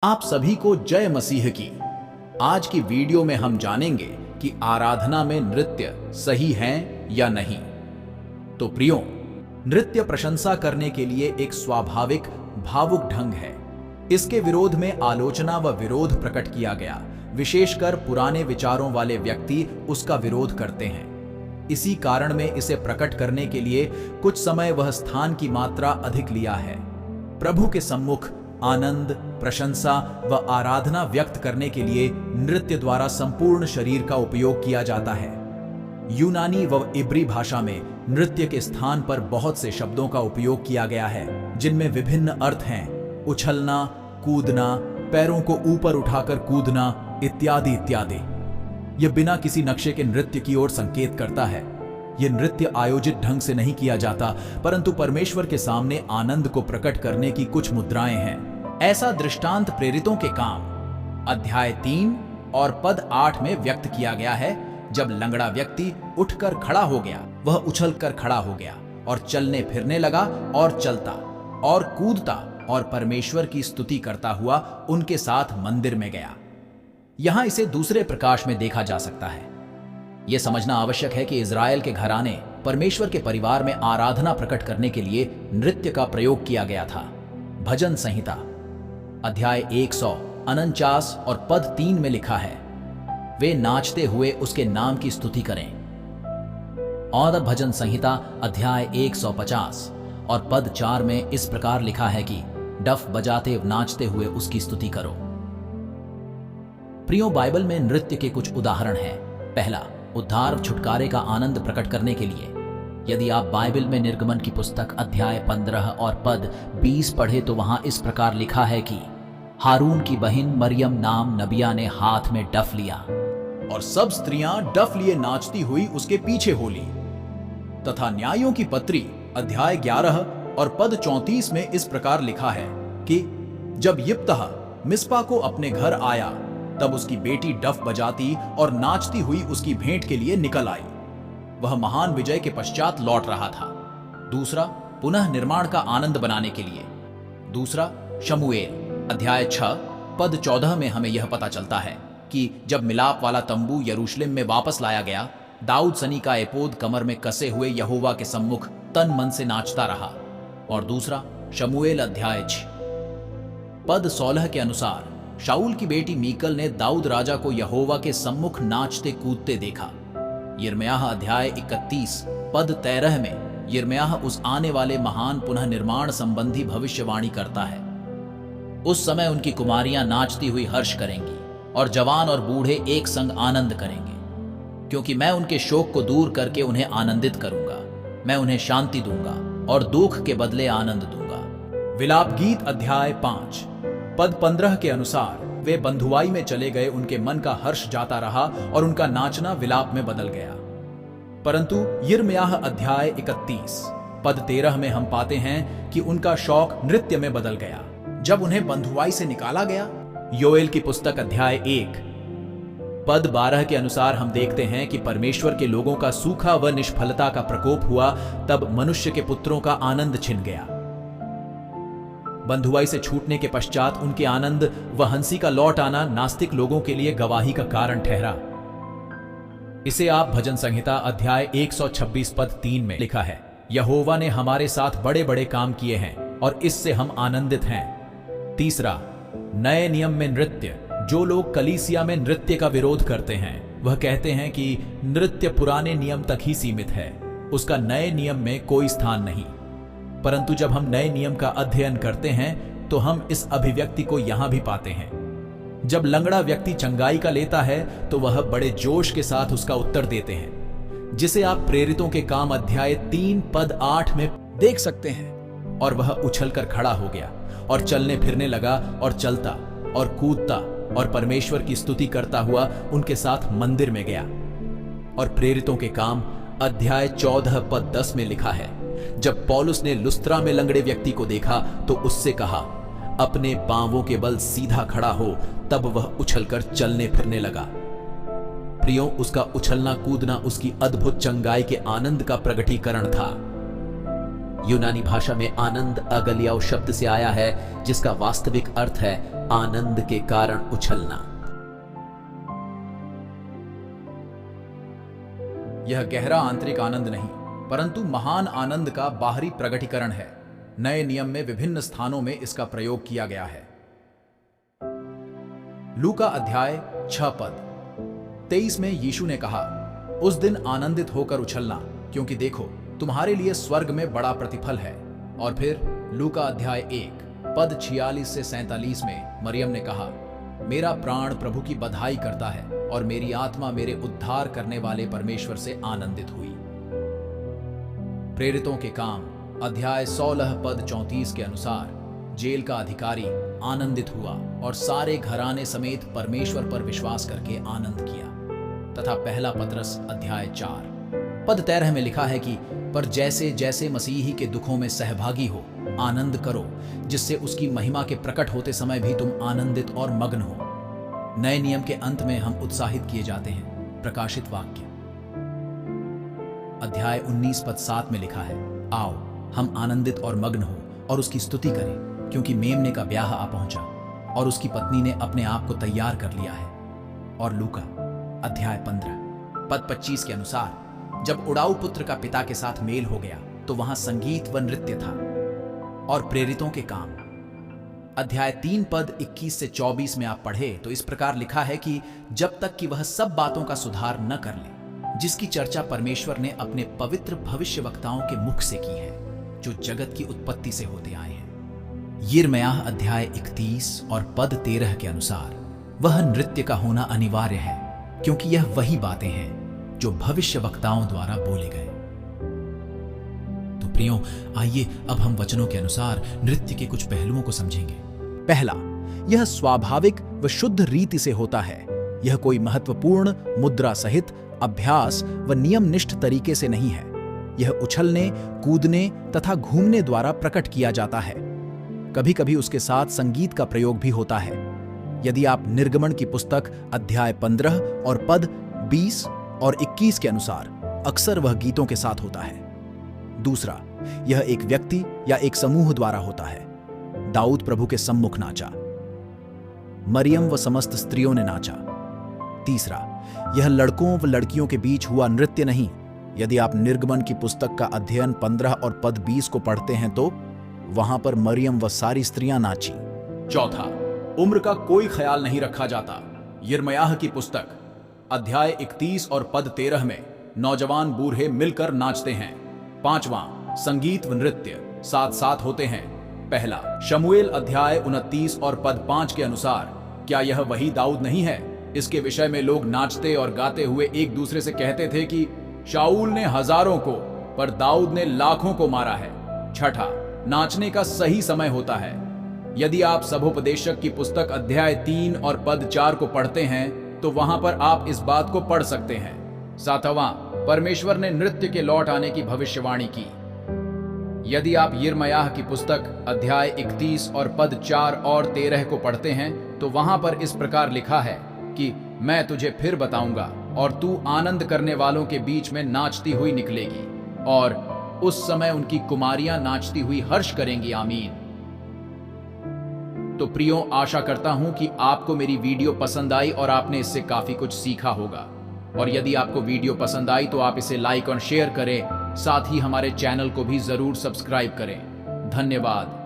आप सभी को जय मसीह की। आज की वीडियो में हम जानेंगे कि आराधना में नृत्य सही हैं या नहीं। तो प्रियो, नृत्य प्रशंसा करने के लिए एक स्वाभाविक भावुक ढंग है। इसके विरोध में आलोचना व विरोध प्रकट किया गया। विशेषकर पुराने विचारों वाले व्यक्ति उसका विरोध करते हैं। इसी कारण में इसे प्रकट करने के लिए कुछ समय वह स्थान की मात्रा अधिक लिया है। प्रभु के सम्मुख आनंद, प्रशंसा व आराधना व्यक्त करने के लिए नृत्य द्वारा संपूर्ण शरीर का उपयोग किया जाता है। यूनानी व इब्री भाषा में नृत्य के स्थान पर बहुत से शब्दों का उपयोग किया गया है, जिनमें विभिन्न अर्थ हैं। उछलना, कूदना, पैरों को ऊपर उठाकर कूदना इत्यादि इत्यादि। यह बिना किसी नक्शे के नृत्य की ओर संकेत करता है। यह नृत्य आयोजित ढंग से नहीं किया जाता, परंतु परमेश्वर के सामने आनंद को प्रकट करने की कुछ मुद्राएं हैं। ऐसा दृष्टांत प्रेरितों के काम अध्याय 3 और पद 8 में व्यक्त किया गया है। जब लंगड़ा व्यक्ति उठकर खड़ा हो गया, वह उछलकर खड़ा हो गया और चलने फिरने लगा और चलता और कूदता और परमेश्वर की स्तुति करता हुआ उनके साथ मंदिर में गया। यहां इसे दूसरे प्रकाश में देखा जा सकता है। यह समझना आवश्यक है कि इज़राइल के घराने परमेश्वर के परिवार में आराधना प्रकट करने के लिए नृत्य का प्रयोग किया गया था। भजन संहिता अध्याय 149 और पद 3 में लिखा है, वे नाचते हुए उसके नाम की स्तुति करें। और भजन संहिता अध्याय 150 और पद 4 में इस प्रकार लिखा है कि डफ बजाते नाचते हुए उसकी स्तुति करो। प्रियो, बाइबल में नृत्य के कुछ उदाहरण हैं। पहला, उद्धार छुटकारे का आनंद प्रकट करने के लिए। यदि आप बाइबल में निर्गमन की पुस्तक अध्याय 15 और पद 20 पढ़े तो वहां इस प्रकार लिखा है कि हारून की बहन मरियम नाम नबिया ने हाथ में डफ लिया और सब स्त्रियां डफ लिए नाचती हुई उसके पीछे हो ली। तथा न्यायों की पत्री अध्याय 11 और पद 34 में इस प्रकार लिखा है कि जब यिप्तह मिस्पा को अपने घर आया, तब उसकी बेटी डफ बजाती और नाचती हुई उसकी भेंट के लिए निकल आई। वह महान विजय के पश्चात लौट रहा था। दूसरा, पुनः निर्माण का आनंद बनाने के लिए। दूसरा, शमूएल अध्याय 6 पद 14 में हमें यह पता चलता है कि जब मिलाप वाला तंबू यरूशलेम में वापस लाया गया, दाऊद सनी का एपोद कमर में कसे हुए यहोवा के सम्मुख तन मन से नाचता रहा। और दूसरा, शमूएल अध्याय 6 पद 16 के अनुसार शाऊल की बेटी मीकल ने दाऊद राजा को यहोवा के सम्मुख नाचते कूदते देखा। यिर्मयाह अध्याय 31 पद 13 में यिर्मयाह उस आने वाले महान पुनः निर्माण संबंधी भविष्यवाणी करता है। उस समय उनकी कुमारियां नाचती हुई हर्ष करेंगी और जवान और बूढ़े एक संग आनंद करेंगे, क्योंकि मैं उनके शोक को दूर करके उन्हें आनंदित करूंगा। मैं उन्हें शांति दूंगा और दुख के बदले आनंद दूंगा। विलाप गीत अध्याय 5 पद 15 के अनुसार वे बंधुआई में चले गए, उनके मन का हर्ष जाता रहा और उनका नाचना विलाप में बदल गया। परंतु यिर्मयाह अध्याय 31 पद 13 में हम पाते हैं कि उनका शौक नृत्य में बदल गया जब उन्हें बंधुआई से निकाला गया। योएल की पुस्तक अध्याय 1 पद 12 के अनुसार हम देखते हैं कि परमेश्वर के लोगों का सूखा व निष्फलता का प्रकोप हुआ, तब मनुष्य के पुत्रों का आनंद छिन गया। बंधुआई से छूटने के पश्चात उनके आनंद व हंसी का लौट आना नास्तिक लोगों के लिए गवाही का कारण ठहरा। इसे आप भजन संहिता अध्याय 126 पद 3 में लिखा है, यहोवा ने हमारे साथ बड़े बड़े काम किए हैं और इससे हम आनंदित हैं। तीसरा, नए नियम में नृत्य। जो लोग कलीसिया में नृत्य का विरोध करते हैं, वह कहते हैं कि नृत्य पुराने नियम तक ही सीमित है, उसका नए नियम में कोई स्थान नहीं। परंतु जब हम नए नियम का अध्ययन करते हैं तो हम इस अभिव्यक्ति को यहां भी पाते हैं। जब लंगड़ा व्यक्ति चंगाई का लेता है तो वह बड़े जोश के साथ उसका उत्तर देते हैं, जिसे आप प्रेरितों के काम अध्याय 3 पद 8 में देख सकते हैं। और वह उछलकर खड़ा हो गया और चलने फिरने लगा और चलता और कूदता और परमेश्वर की स्तुति करता हुआ उनके साथ मंदिर में गया। और प्रेरितों के काम अध्याय 14 पद 10 में लिखा है, जब पौलुस ने लुस्त्रा में लंगड़े व्यक्ति को देखा तो उससे कहा, अपने पांवों के बल सीधा खड़ा हो। तब वह उछलकर चलने फिरने लगा। प्रियो, उसका उछलना कूदना उसकी अद्भुत चंगाई के आनंद का प्रगटीकरण था। यूनानी भाषा में आनंद अगलियाओ शब्द से आया है, जिसका वास्तविक अर्थ है आनंद के कारण उछलना। यह गहरा आंतरिक आनंद नहीं, परंतु महान आनंद का बाहरी प्रगटीकरण है। नए नियम में विभिन्न स्थानों में इसका प्रयोग किया गया है। लूका अध्याय 6 पद 23 में यीशु ने कहा, उस दिन आनंदित होकर उछलना, क्योंकि देखो तुम्हारे लिए स्वर्ग में बड़ा प्रतिफल है। और फिर लूका अध्याय 1 पद 46 से 47 में मरियम ने कहा, मेरा प्राण प्रभु की बधाई करता है और मेरी आत्मा मेरे उद्धार करने वाले परमेश्वर से आनंदित हुई। प्रेरितों के काम अध्याय 16 पद 34 के अनुसार जेल का अधिकारी आनंदित हुआ और सारे घराने समेत परमेश्वर पर विश्वास करके आनंद किया। तथा पहला पतरस अध्याय 4 पद 13 में लिखा है कि पर जैसे जैसे मसीही के दुखों में सहभागी हो आनंद करो, जिससे उसकी महिमा के प्रकट होते समय भी तुम आनंदित और मग्न हो। नए नियम के अंत में हम उत्साहित किए जाते हैं। प्रकाशित वाक्य अध्याय 19 पद 7 में लिखा है, आओ हम आनंदित और मग्न हो और उसकी स्तुति करें, क्योंकि मेमने का ब्याह आ पहुंचा और उसकी पत्नी ने अपने आप को तैयार कर लिया है। और लूका अध्याय 15 पद 25 के अनुसार जब उड़ाऊ पुत्र का पिता के साथ मेल हो गया तो वहां संगीत व नृत्य था। और प्रेरितों के काम अध्याय 3 पद 21 से 24 में आप पढ़े तो इस प्रकार लिखा है कि जब तक कि वह सब बातों का सुधार न कर ले जिसकी चर्चा परमेश्वर ने अपने पवित्र भविष्यवक्ताओं के मुख से की है, जो जगत की उत्पत्ति से होते आए हैं। यिर्मयाह अध्याय 31 और पद 13 के अनुसार वह नृत्य का होना अनिवार्य है, क्योंकि यह वही बातें हैं जो भविष्यवक्ताओं द्वारा बोले गए। तो प्रियो, आइए अब हम वचनों के अनुसार नृत्य के कुछ पहलुओं को समझेंगे। पहला, यह स्वाभाविक व शुद्ध रीति से होता है। यह कोई महत्वपूर्ण मुद्रा सहित अभ्यास व नियमनिष्ठ तरीके से नहीं है। यह उछलने, कूदने तथा घूमने द्वारा प्रकट किया जाता है। कभी कभी उसके साथ संगीत का प्रयोग भी होता है। यदि आप निर्गमन की पुस्तक अध्याय 15 और पद 20 और 21 के अनुसार अक्सर वह गीतों के साथ होता है। दूसरा, यह एक व्यक्ति या एक समूह द्वारा होता है। दाऊद प्रभु के सम्मुख नाचा, मरियम व समस्त स्त्रियों ने नाचा। तीसरा, यह लड़कों व लड़कियों के बीच हुआ नृत्य नहीं। यदि आप निर्गमन की पुस्तक का अध्ययन 15 और पद 20 को पढ़ते हैं तो वहां पर मरियम व सारी स्त्रियां नाची। चौथा, उम्र का कोई ख्याल नहीं रखा जाता। यिर्मयाह की पुस्तक अध्याय 31 और पद 13 में नौजवान बूढ़े मिलकर नाचते हैं। पांचवां, संगीत व नृत्य साथ साथ होते हैं। पहला शमूएल अध्याय 29 और पद 5 के अनुसार क्या यह वही दाऊद नहीं है? इसके विषय में लोग नाचते और गाते हुए एक दूसरे से कहते थे कि शाऊल ने हजारों को पर दाऊद ने लाखों को मारा है। छठा, नाचने का सही समय होता है। यदि आप सभोपदेशक की पुस्तक अध्याय 3 और पद 4 को पढ़ते हैं तो वहां पर आप इस बात को पढ़ सकते हैं। सातवां, परमेश्वर ने नृत्य के लौट आने की भविष्यवाणी की। यदि आप यिर्मयाह की पुस्तक अध्याय 31 और पद 4 और 13 को पढ़ते हैं तो वहां पर इस प्रकार लिखा है कि मैं तुझे फिर बताऊंगा और तू आनंद करने वालों के बीच में नाचती हुई निकलेगी और उस समय उनकी कुमारियां नाचती हुई हर्ष करेंगी। आमीन। तो प्रियो, आशा करता हूं कि आपको मेरी वीडियो पसंद आई और आपने इससे काफी कुछ सीखा होगा। और यदि आपको वीडियो पसंद आई तो आप इसे लाइक और शेयर करें, साथ ही हमारे चैनल को भी जरूर सब्सक्राइब करें। धन्यवाद।